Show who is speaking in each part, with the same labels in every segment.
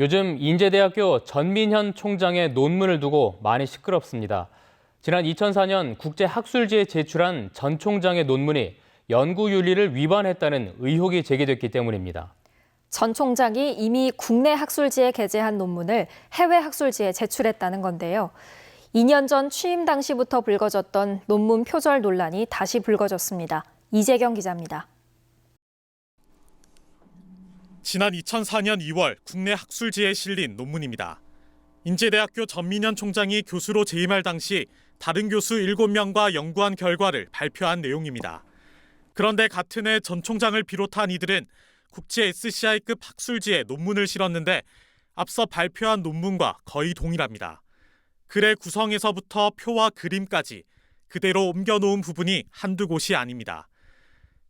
Speaker 1: 요즘 인제대학교 전민현 총장의 논문을 두고 많이 시끄럽습니다. 지난 2004년 국제학술지에 제출한 전 총장의 논문이 연구윤리를 위반했다는 의혹이 제기됐기 때문입니다.
Speaker 2: 전 총장이 이미 국내 학술지에 게재한 논문을 해외 학술지에 제출했다는 건데요. 2년 전 취임 당시부터 불거졌던 논문 표절 논란이 다시 불거졌습니다. 이재경 기자입니다.
Speaker 3: 지난 2004년 2월 국내 학술지에 실린 논문입니다. 인제대학교 전민현 총장이 교수로 재임할 당시 다른 교수 7명과 연구한 결과를 발표한 내용입니다. 그런데 같은 해 전 총장을 비롯한 이들은 국제 SCI급 학술지에 논문을 실었는데 앞서 발표한 논문과 거의 동일합니다. 글의 구성에서부터 표와 그림까지 그대로 옮겨놓은 부분이 한두 곳이 아닙니다.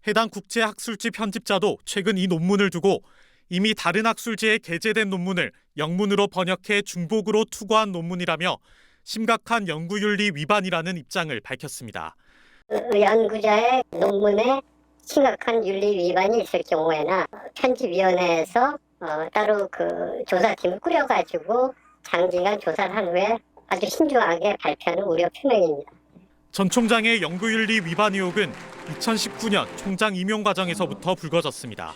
Speaker 3: 해당 국제학술지 편집자도 최근 이 논문을 두고 이미 다른 학술지에 게재된 논문을 영문으로 번역해 중복으로 투고한 논문이라며 심각한 연구윤리 위반이라는 입장을 밝혔습니다.
Speaker 4: 연구자의 논문에 심각한 윤리 위반이 있을 경우에나 편집위원회에서 따로 그 조사팀을 꾸려가지고 장기간 조사를 한 후에 아주 신중하게 발표하는 우려 표명입니다.
Speaker 3: 전 총장의 연구윤리 위반 의혹은 2019년 총장 임용 과정에서부터 불거졌습니다.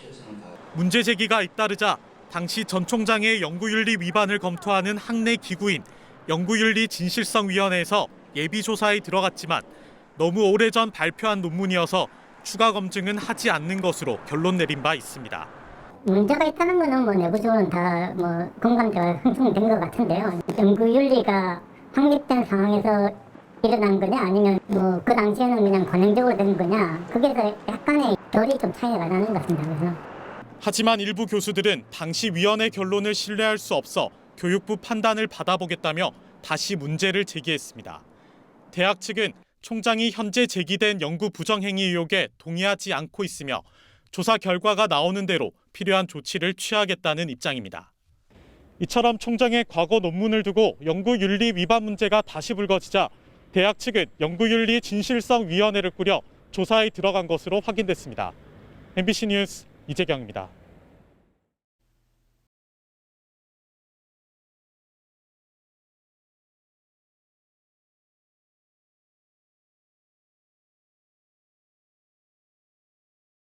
Speaker 3: 문제 제기가 잇따르자 당시 전 총장의 연구윤리 위반을 검토하는 학내 기구인 연구윤리 진실성위원회에서 예비조사에 들어갔지만 너무 오래전 발표한 논문이어서 추가 검증은 하지 않는 것으로 결론 내린 바 있습니다.
Speaker 5: 문제가 있다는 거는 내부적으로는 다 공감대가 형성된 것 같은데요. 연구윤리가 확립된 상황에서 일어난 거냐 아니면 그 당시에는 그냥 관행적으로 된 거냐 거기에서 약간의 결이 좀 차이가 나는 것 같습니다. 그래서.
Speaker 3: 하지만 일부 교수들은 당시 위원회 결론을 신뢰할 수 없어 교육부 판단을 받아보겠다며 다시 문제를 제기했습니다. 대학 측은 총장이 현재 제기된 연구 부정행위 의혹에 동의하지 않고 있으며 조사 결과가 나오는 대로 필요한 조치를 취하겠다는 입장입니다. 이처럼 총장의 과거 논문을 두고 연구윤리 위반 문제가 다시 불거지자 대학 측은 연구윤리 진실성위원회를 꾸려 조사에 들어간 것으로 확인됐습니다. MBC 뉴스 이재경입니다.